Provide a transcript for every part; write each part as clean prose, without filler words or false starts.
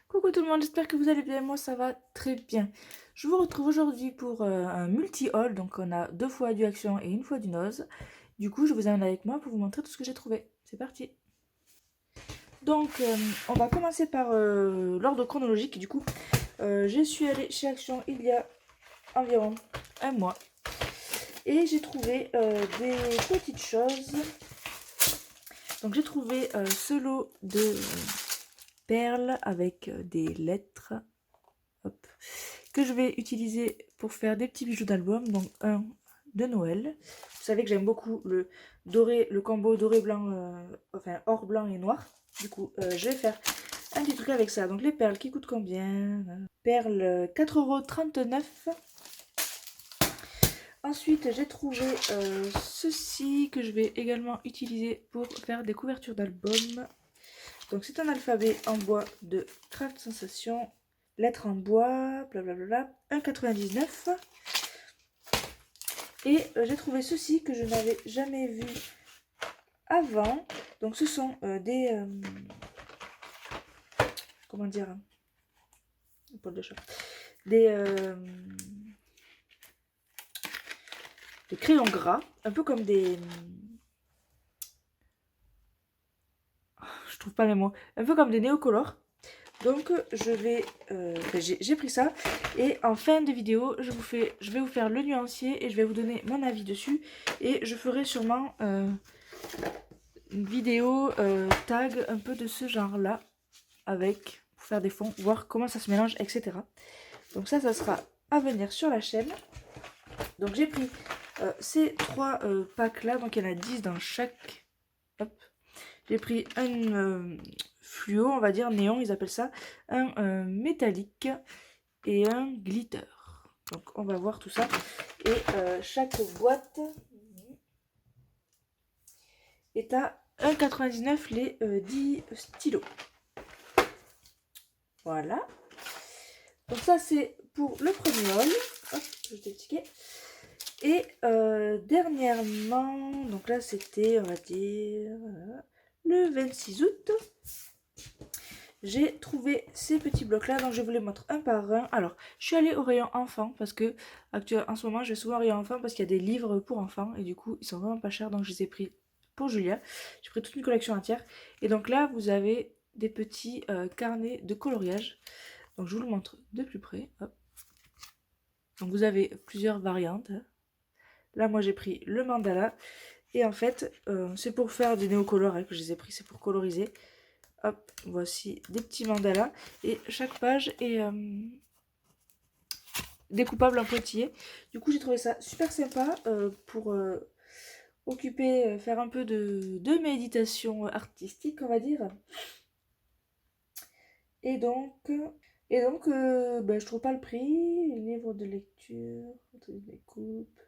Coucou tout le monde, j'espère que vous allez bien, moi ça va très bien. Je vous retrouve aujourd'hui pour un multi-haul, donc on a 2 fois du Action et 1 fois du Nose. Du coup je vous amène avec moi pour vous montrer tout ce que j'ai trouvé. C'est parti. Donc on va commencer par l'ordre chronologique. Du coup je suis allée chez Action il y a environ un mois. Et j'ai trouvé des petites choses. Donc j'ai trouvé ce lot de perles avec des lettres. Hop, que je vais utiliser pour faire des petits bijoux d'album. Donc un de Noël. Vous savez que j'aime beaucoup le doré, le combo doré blanc, enfin or blanc et noir. Du coup, je vais faire un petit truc avec ça. Donc les perles qui coûtent combien? Perles 4,39 €. Ensuite, j'ai trouvé ceci que je vais également utiliser pour faire des couvertures d'album. Donc c'est un alphabet en bois de Craft Sensation. Lettres en bois, blablabla, 1,99 €. Et j'ai trouvé ceci que je n'avais jamais vu avant. Donc ce sont des... comment dire? Poil de chat. Des crayons gras, un peu comme des... je trouve pas les mots. Un peu comme des néocolores. Donc je vais... j'ai pris ça. Et en fin de vidéo, je vais vous faire le nuancier et je vais vous donner mon avis dessus. Et je ferai sûrement... une vidéo tag un peu de ce genre là avec pour faire des fonds, voir comment ça se mélange, etc. Donc ça sera à venir sur la chaîne. Donc j'ai pris ces 3 packs là, donc il y en a 10 dans chaque. Hop. J'ai pris un fluo, on va dire néon, ils appellent ça, un métallique et un glitter. Donc on va voir tout ça. Et chaque boîte est à 1,99 € les 10 stylos. Voilà. Donc ça c'est pour le premier haul. Hop, je vais t'expliquer. Et dernièrement, donc là c'était, on va dire, le 26 août. J'ai trouvé ces petits blocs là, donc je vous les montre un par un. Alors, je suis allée au rayon enfant parce que en ce moment je vais souvent au rayon enfant parce qu'il y a des livres pour enfants et du coup ils sont vraiment pas chers, donc je les ai pris pour Julia. J'ai pris toute une collection entière. Et donc là vous avez des petits carnets de coloriage. Donc je vous le montre de plus près. Hop. Donc vous avez plusieurs variantes. Là moi j'ai pris le mandala. Et en fait c'est pour faire des néocolores que je les ai pris, c'est pour coloriser. Hop, voici des petits mandalas. Et chaque page est découpable en pointillés. Du coup j'ai trouvé ça super sympa pour occuper, faire un peu de méditation artistique on va dire. Et donc... je trouve pas le prix, livre de lecture, de découpe.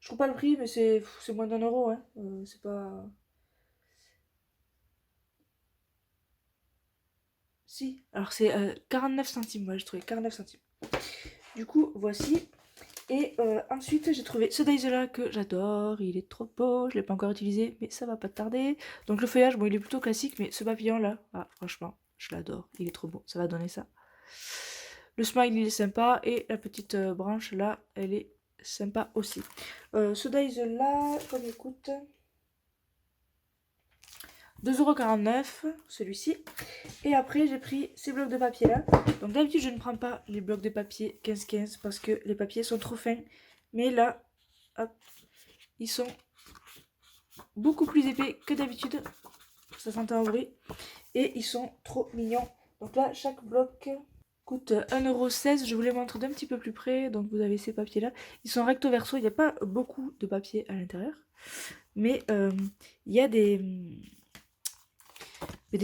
Je trouve pas le prix, mais c'est moins d'1 €, hein. C'est pas... Si, alors c'est 49 centimes, moi j'ai trouvé 49 centimes. Du coup, voici. Et ensuite, j'ai trouvé ce Daisy là que j'adore, il est trop beau, je l'ai pas encore utilisé, mais ça va pas tarder. Donc le feuillage, bon, il est plutôt classique, mais ce papillon là, ah, franchement, je l'adore, il est trop beau, ça va donner ça. Le smile, il est sympa, et la petite branche là, elle est sympa aussi. Ce Daisy là, comme il coûte 2,49 €, celui-ci. Et après, j'ai pris ces blocs de papier là. Donc d'habitude, je ne prends pas les blocs de papier 15-15 parce que les papiers sont trop fins. Mais là, hop, ils sont beaucoup plus épais que d'habitude. Ça s'entend au bruit. Et ils sont trop mignons. Donc là, chaque bloc coûte 1,16 €. Je vous les montre d'un petit peu plus près. Donc vous avez ces papiers là. Ils sont recto verso. Il n'y a pas beaucoup de papier à l'intérieur. Mais il y a des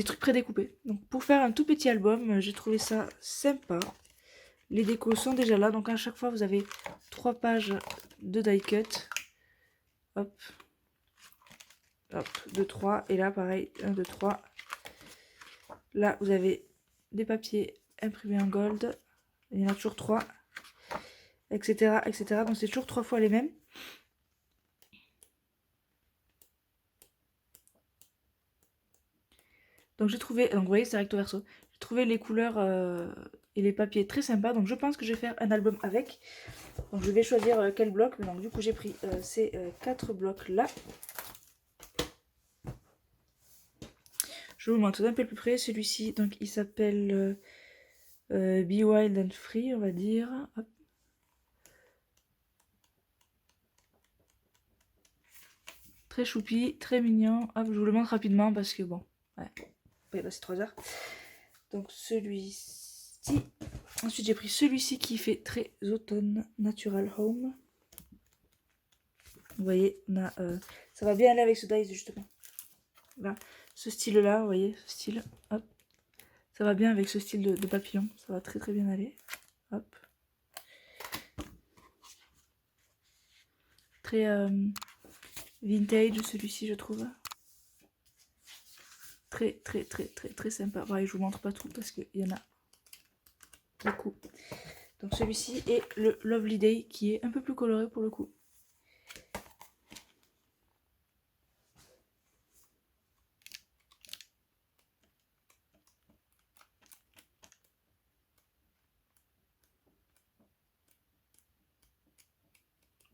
trucs prédécoupés. Donc pour faire un tout petit album, j'ai trouvé ça sympa. Les décos sont déjà là. Donc à chaque fois, vous avez 3 pages de die cut. Hop. Hop, 2, 3. Et là, pareil, 1, 2, 3. Là, vous avez des papiers imprimés en gold. Il y en a toujours 3. Etc. etc. Donc c'est toujours 3 fois les mêmes. Donc j'ai trouvé, donc vous voyez c'est recto verso. J'ai trouvé les couleurs et les papiers très sympas, donc je pense que je vais faire un album avec. Donc je vais choisir quel bloc, mais donc du coup j'ai pris ces 4 blocs là. Je vous montre d'un peu plus près celui-ci, donc il s'appelle Be Wild and Free, on va dire. Hop. Très choupi, très mignon. Hop, je vous le montre rapidement parce que bon, ouais, on va y passer 3 heures. Donc celui-ci. Ensuite j'ai pris celui-ci qui fait très automne, Natural Home. Vous voyez, on a, ça va bien aller avec ce dice justement. Là, ce style-là, vous voyez, ce style, hop. Ça va bien avec ce style de papillon, ça va très très bien aller. Hop. Très vintage celui-ci je trouve. Très très très très très sympa. Pareil, je vous montre pas tout parce qu'il y en a beaucoup. Donc celui-ci est le Lovely Day qui est un peu plus coloré pour le coup.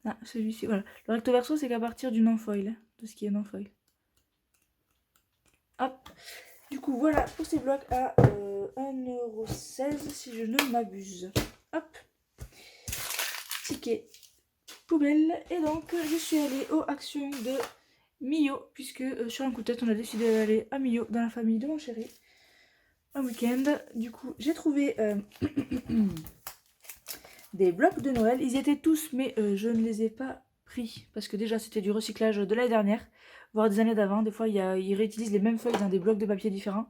Ah, celui-ci, voilà. Le recto verso, c'est qu'à partir du non-foil, hein, de ce qui est non-foil. Hop. Du coup, voilà pour ces blocs à 1,16 € si je ne m'abuse. Hop. Ticket poubelle. Et donc, je suis allée aux actions de Mio, puisque sur un coup de tête, on a décidé d'aller à Mio dans la famille de mon chéri. Un week-end. Du coup, j'ai trouvé des blocs de Noël. Ils y étaient tous, mais je ne les ai pas pris. Parce que déjà, c'était du recyclage de l'année dernière, voire des années d'avant. Des fois, ils réutilisent les mêmes feuilles dans des blocs de papier différents.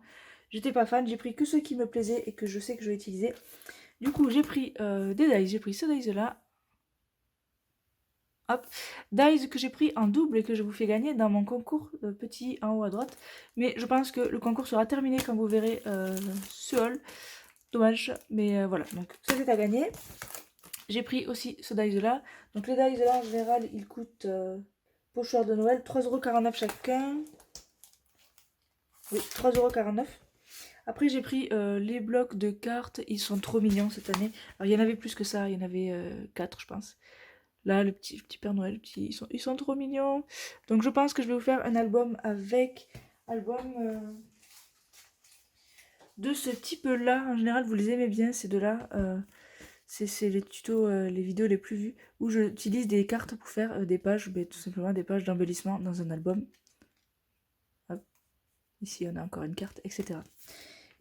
J'étais pas fan, j'ai pris que ceux qui me plaisaient et que je sais que je vais utiliser. Du coup, j'ai pris des dies. J'ai pris ce dies-là. Hop, dies que j'ai pris en double et que je vous fais gagner dans mon concours petit en haut à droite. Mais je pense que le concours sera terminé quand vous verrez ce haul. Dommage, mais voilà, donc ça c'est à gagner. J'ai pris aussi ce dice là. Donc les dice là en général ils coûtent pochoir de Noël 3,49 € chacun. Oui, 3,49 €. Après j'ai pris les blocs de cartes, ils sont trop mignons cette année. Alors il y en avait plus que ça, il y en avait 4 je pense. Là le petit Père Noël, ils sont trop mignons. Donc je pense que je vais vous faire un album avec de ce type là. En général vous les aimez bien ces deux là. C'est les tutos, les vidéos les plus vues où j'utilise des cartes pour faire des pages, tout simplement des pages d'embellissement dans un album. Hop. Ici on a encore une carte, etc.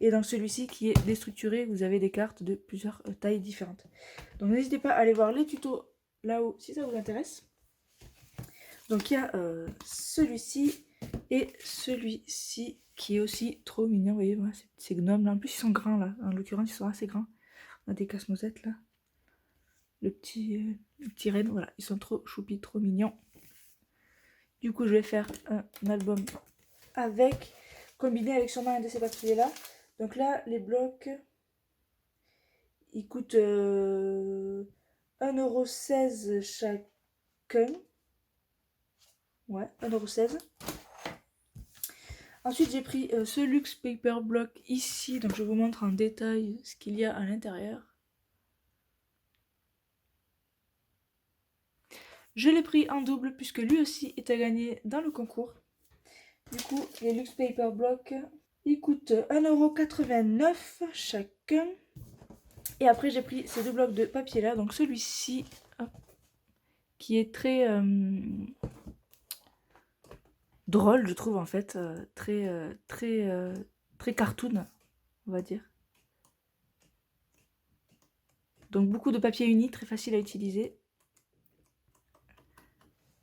Et dans celui-ci qui est déstructuré, vous avez des cartes de plusieurs tailles différentes. Donc n'hésitez pas à aller voir les tutos là-haut si ça vous intéresse. Donc il y a celui-ci et celui-ci qui est aussi trop mignon. Vous voyez, voilà, ces gnomes là, en plus ils sont grands là, en l'occurrence ils sont assez grands. On a des casse-noisette là. Le petit renne, voilà, ils sont trop choupis, trop mignons. Du coup, je vais faire un album avec, combiné avec sûrement un de ces papiers là. Donc là, les blocs, ils coûtent 1,16 € chacun. Ouais, 1,16 €. Ensuite, j'ai pris ce Luxe Paper Block ici. Donc, je vous montre en détail ce qu'il y a à l'intérieur. Je l'ai pris en double puisque lui aussi est à gagner dans le concours. Du coup, les Luxe Paper Block, ils coûtent 1,89 € chacun. Et après, j'ai pris ces deux blocs de papier là. Donc celui-ci, qui est très drôle, je trouve en fait. Très cartoon, on va dire. Donc beaucoup de papier uni, très facile à utiliser.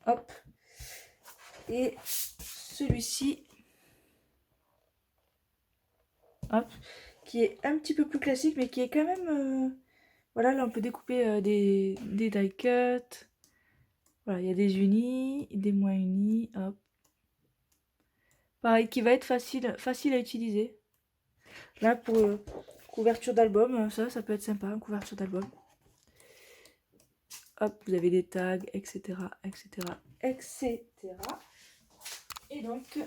Hop. Et celui-ci, hop, qui est un petit peu plus classique, mais qui est quand même... voilà, là on peut découper des die cuts. Voilà, il y a des unis, des moins unis, hop. Pareil, qui va être facile à utiliser. Là, pour couverture d'album, ça peut être sympa, une couverture d'album. Hop, vous avez des tags, etc., etc., etc. Et donc,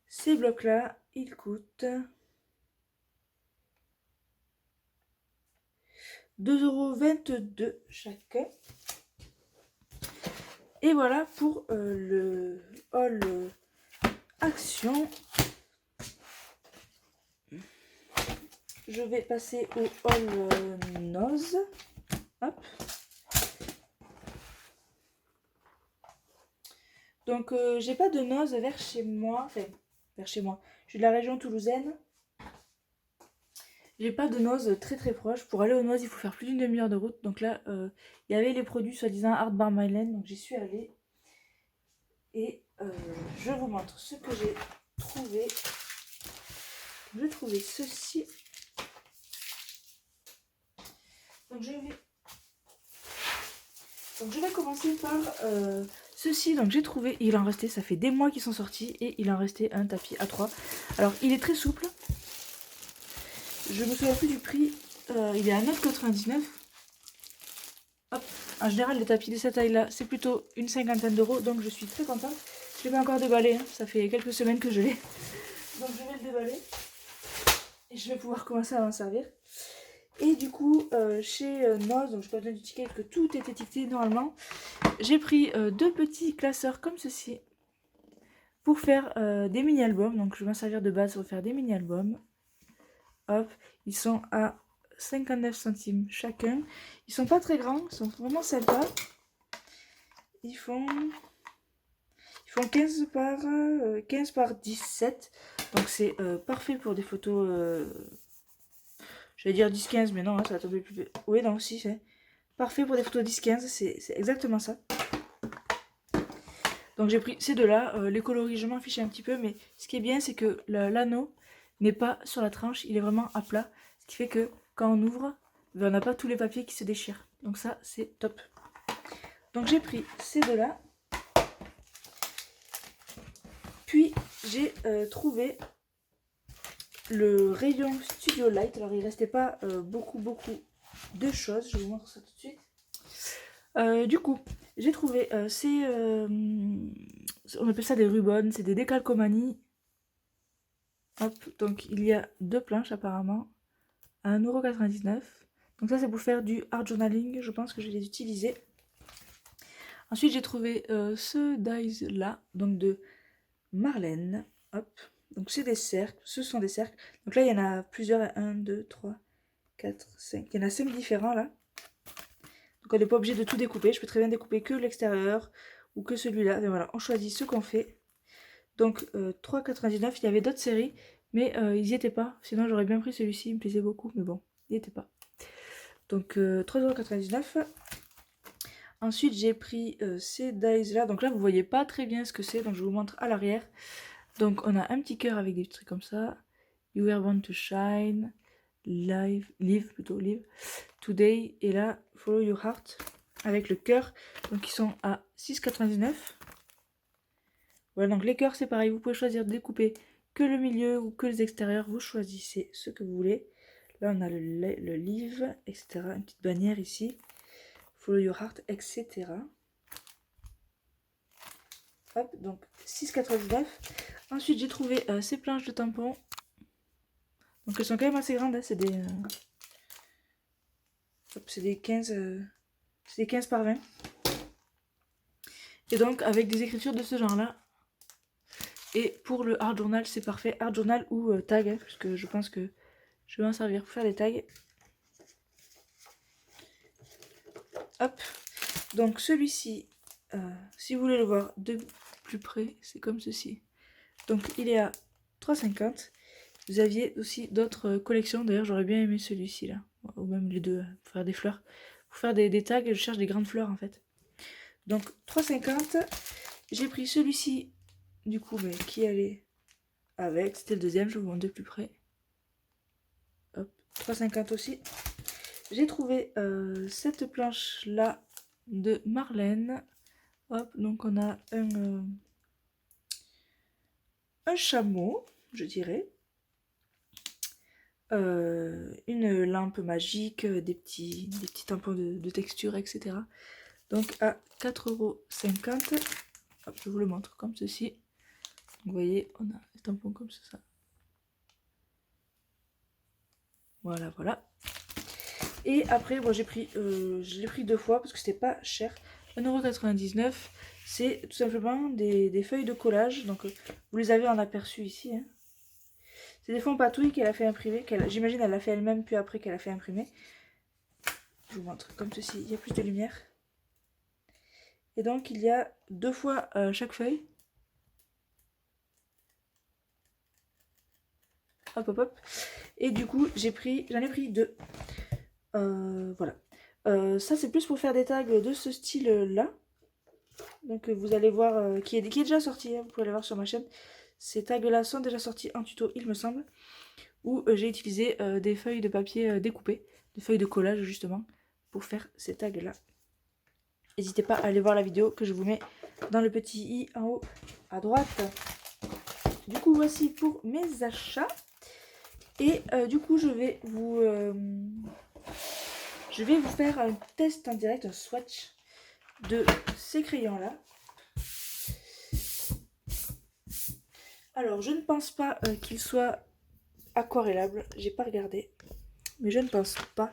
ces blocs-là, ils coûtent 2,22 € chacun. Et voilà pour le haul Action. Je vais passer au haul Nose. Hop. Donc j'ai pas de Nose vers chez moi. Enfin, vers chez moi. Je suis de la région toulousaine. J'ai pas de Nose très très proche. Pour aller au Nose, il faut faire plus d'une demi-heure de route. Donc là, il y avait les produits soi-disant Art Bar Myland. Donc j'y suis allée. Et je vous montre ce que j'ai trouvé. J'ai trouvé ceci. Donc je vais commencer par ceci. Donc j'ai trouvé, il en restait, ça fait des mois qu'ils sont sortis. Et il en restait un tapis A3. Alors il est très souple. Je me souviens plus du prix. Il est à 9,99 €. Hop. En général, les tapis de cette taille-là, c'est plutôt une cinquantaine d'euros. Donc je suis très contente. Je ne l'ai pas encore déballé. Hein. Ça fait quelques semaines que je l'ai. Donc je vais le déballer. Et je vais pouvoir commencer à m'en servir. Et du coup, chez Nose, donc je n'ai pas besoin du ticket, que tout est étiqueté normalement. J'ai pris deux petits classeurs comme ceci. Pour faire des mini-albums. Donc je vais m'en servir de base pour faire des mini-albums. Hop, ils sont à 59 centimes chacun. Ils sont pas très grands, ils sont vraiment sympas. Ils font 15 par 17. Donc c'est parfait pour des photos. Je vais dire 10-15, mais non, hein, ça va tomber plus. Oui, non, si, c'est parfait pour des photos 10-15, c'est exactement ça. Donc j'ai pris ces deux-là. Les coloris, je m'en fichais un petit peu, mais ce qui est bien, c'est que l'anneau n'est pas sur la tranche, il est vraiment à plat. Ce qui fait que quand on ouvre, on n'a pas tous les papiers qui se déchirent. Donc ça, c'est top. Donc j'ai pris ces deux-là. Puis j'ai trouvé le rayon Studio Light. Alors il ne restait pas beaucoup de choses. Je vous montre ça tout de suite. Du coup, j'ai trouvé ces... on appelle ça des ribbons, c'est des décalcomanies. Hop, donc il y a deux planches apparemment à 1,99 €. Donc ça c'est pour faire du art journaling, je pense que je vais les utiliser. Ensuite j'ai trouvé ce dies là, donc de Marlène. Hop, donc c'est des cercles, ce sont des cercles. Donc là il y en a plusieurs, 1, 2, 3, 4, 5. Il y en a 5 différents là. Donc on n'est pas obligé de tout découper, je peux très bien découper que l'extérieur ou que celui-là. Et voilà, on choisit ce qu'on fait. Donc 3,99 €, il y avait d'autres séries, mais ils n'y étaient pas. Sinon j'aurais bien pris celui-ci, il me plaisait beaucoup, mais bon, il n'y était pas. Donc 3,99 €. Ensuite j'ai pris ces dies là. Donc là vous voyez pas très bien ce que c'est, donc je vous montre à l'arrière. Donc on a un petit cœur avec des trucs comme ça. You were born to shine. Live today. Et là, follow your heart avec le cœur. Donc ils sont à 6,99 €. Voilà, donc les cœurs c'est pareil, vous pouvez choisir de découper que le milieu ou que les extérieurs, vous choisissez ce que vous voulez. Là on a le livre, etc. Une petite bannière ici, follow your heart, etc. Hop, donc 6,99 €. Ensuite j'ai trouvé ces planches de tampons. Donc elles sont quand même assez grandes, hein. C'est des 15 par 20. Et donc avec des écritures de ce genre là. Et pour le art journal, c'est parfait. Art journal ou tag, hein, puisque je pense que je vais en servir pour faire des tags. Hop. Donc celui-ci, si vous voulez le voir de plus près, c'est comme ceci. Donc il est à 3,50 €. Vous aviez aussi d'autres collections. D'ailleurs, j'aurais bien aimé celui-ci là. Ou même les deux, pour faire des fleurs. Pour faire des tags, je cherche des grandes fleurs en fait. Donc 3,50 €. J'ai pris celui-ci. Du coup, mais qui allait avec, c'était le deuxième, je vous montre de plus près. Hop, 3,50 € aussi. J'ai trouvé cette planche là de Marlène. Hop, donc on a un chameau, je dirais. Une lampe magique, des petits tampons de texture, etc. Donc à 4,50 €. Hop, je vous le montre comme ceci. Vous voyez, on a des tampons comme ça. Voilà, voilà. Et après, bon, je l'ai pris 2 fois parce que c'était pas cher. 1,99 €. C'est tout simplement des feuilles de collage. Donc vous les avez en aperçu ici. Hein. C'est des fonds patouilles qu'elle a fait imprimer. J'imagine elle l'a fait elle-même, puis après qu'elle a fait imprimer. Je vous montre comme ceci, il y a plus de lumière. Et donc il y a 2 fois chaque feuille. Hop hop hop. Et du coup j'en ai pris 2. Voilà. Ça c'est plus pour faire des tags de ce style là. Donc vous allez voir qui est déjà sorti, hein, vous pouvez aller voir sur ma chaîne. Ces tags là sont déjà sortis en tuto il me semble. Où j'ai utilisé des feuilles de papier découpées, des feuilles de collage justement, pour faire ces tags là. N'hésitez pas à aller voir la vidéo que je vous mets dans le petit i en haut à droite. Du coup voici pour mes achats. Et du coup je vais vous faire un test en direct, un swatch de ces crayons là. Alors je ne pense pas qu'ils soient aquarellables, j'ai pas regardé, mais je ne pense pas.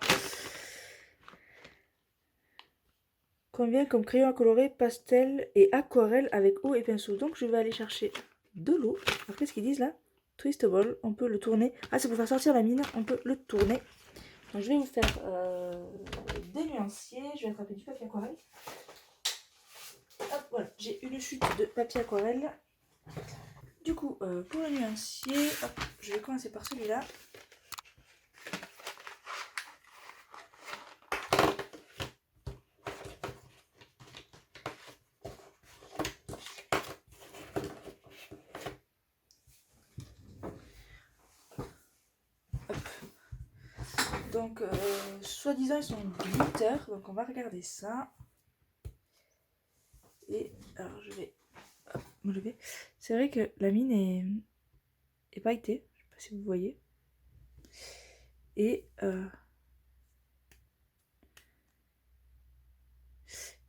Convient comme crayon à colorer, pastel et aquarelle avec eau et pinceau. Donc je vais aller chercher de l'eau. Alors qu'est-ce qu'ils disent là? Twistable, on peut le tourner. Ah, c'est pour faire sortir la mine, on peut le tourner. Donc je vais vous faire des nuanciers. Je vais attraper du papier aquarelle. Hop, voilà, j'ai une chute de papier aquarelle. Du coup, pour le nuancier, hop, je vais commencer par celui-là. Donc, soi-disant, ils sont glitter. Donc, on va regarder ça. Et alors, je vais me lever. C'est vrai que la mine est pailletée. Je sais pas si vous voyez. Et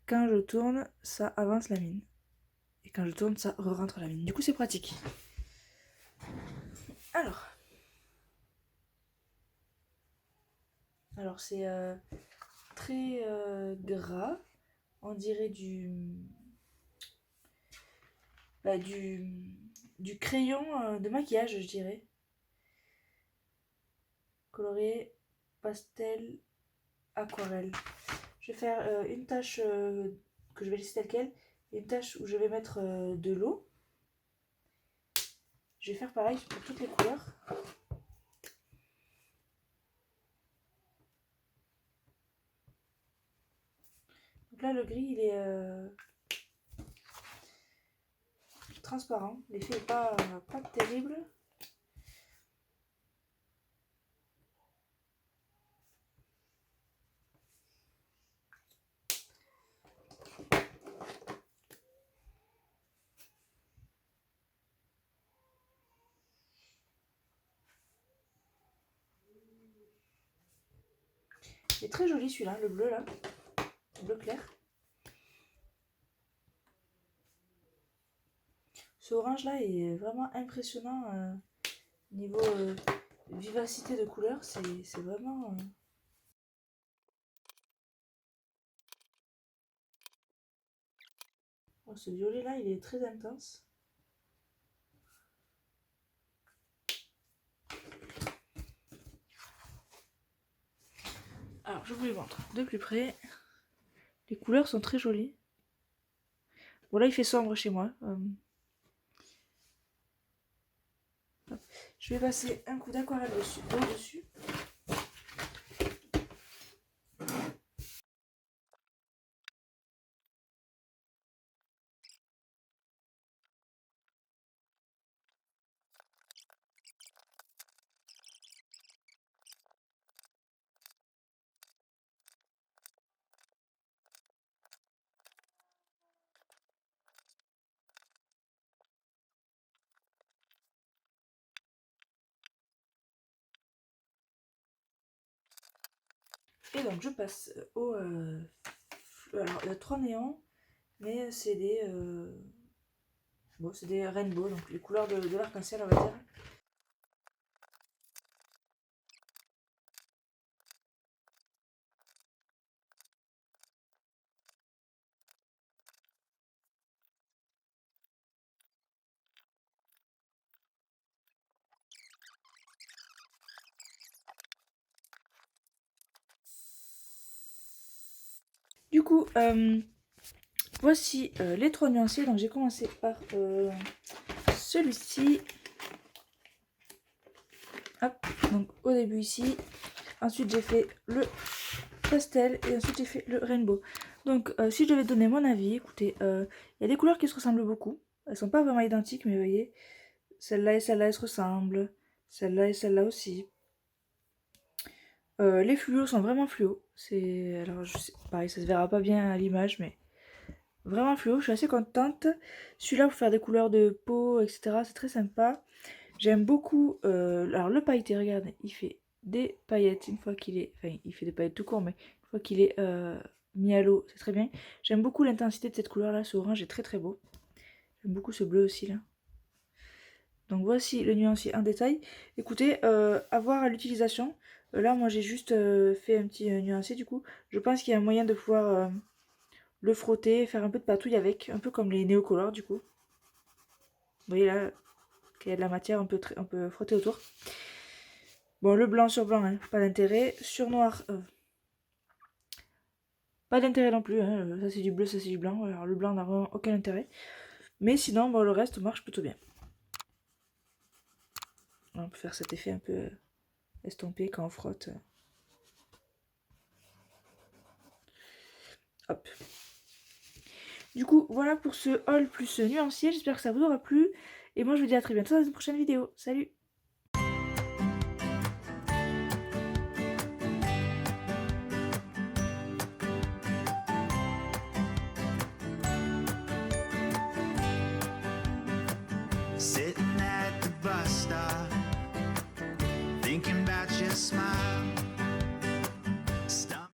quand je tourne, ça avance la mine. Et quand je tourne, ça re-rentre la mine. Du coup, c'est pratique. Alors c'est très gras. On dirait bah, du crayon de maquillage, je dirais. Coloré, pastel, aquarelle. Je vais faire une tache que je vais laisser telle quelle. Et une tache où je vais mettre de l'eau. Je vais faire pareil pour toutes les couleurs. Donc là, le gris, il est transparent. L'effet n'est pas terrible. Il est très joli celui-là, le bleu là. Le bleu clair. Ce orange là est vraiment impressionnant niveau vivacité de couleur, c'est vraiment... Oh, ce violet là il est très intense. Alors je vous les montre de plus près. Les couleurs sont très jolies. Bon là il fait sombre chez moi. Je vais passer un coup d'aquarelle au-dessus. Et donc je passe alors il y a 3 néons, mais c'est des... bon c'est des rainbows, donc les couleurs de l'arc-en-ciel on va dire. coup, voici les 3 nuanciers. Donc j'ai commencé par celui-ci. Hop, donc au début ici. Ensuite j'ai fait le pastel et ensuite j'ai fait le rainbow. Donc si je devais donner mon avis, écoutez, il y a des couleurs qui se ressemblent beaucoup. Elles sont pas vraiment identiques, mais vous voyez, celle-là et celle-là elles se ressemblent. Celle-là et celle-là aussi. Les fluos sont vraiment fluos. C'est, alors je sais, pareil, ça se verra pas bien à l'image, mais vraiment fluo. Je suis assez contente. Celui-là pour faire des couleurs de peau, etc. C'est très sympa. J'aime beaucoup. Alors le pailleté, regardez, il fait des paillettes une fois qu'il est, enfin il fait des paillettes tout court, mais une fois qu'il est mis à l'eau, c'est très bien. J'aime beaucoup l'intensité de cette couleur-là. Ce orange est très très beau. J'aime beaucoup ce bleu aussi là. Donc voici le nuancier en détail. Écoutez, à voir à l'utilisation. Là, moi j'ai juste fait un petit nuancier du coup. Je pense qu'il y a un moyen de pouvoir le frotter, faire un peu de patouille avec, un peu comme les néocolores du coup. Vous voyez là, qu'il y a de la matière, on peut frotter autour. Bon, le blanc sur blanc, hein, pas d'intérêt. Sur noir, pas d'intérêt non plus. Hein. Ça c'est du bleu, ça c'est du blanc. Alors le blanc n'a vraiment aucun intérêt. Mais sinon, bon, le reste marche plutôt bien. On peut faire cet effet un peu estompé quand on frotte. Hop. Du coup, voilà pour ce haul plus nuancier. J'espère que ça vous aura plu. Et moi, je vous dis à très bientôt dans une prochaine vidéo. Salut!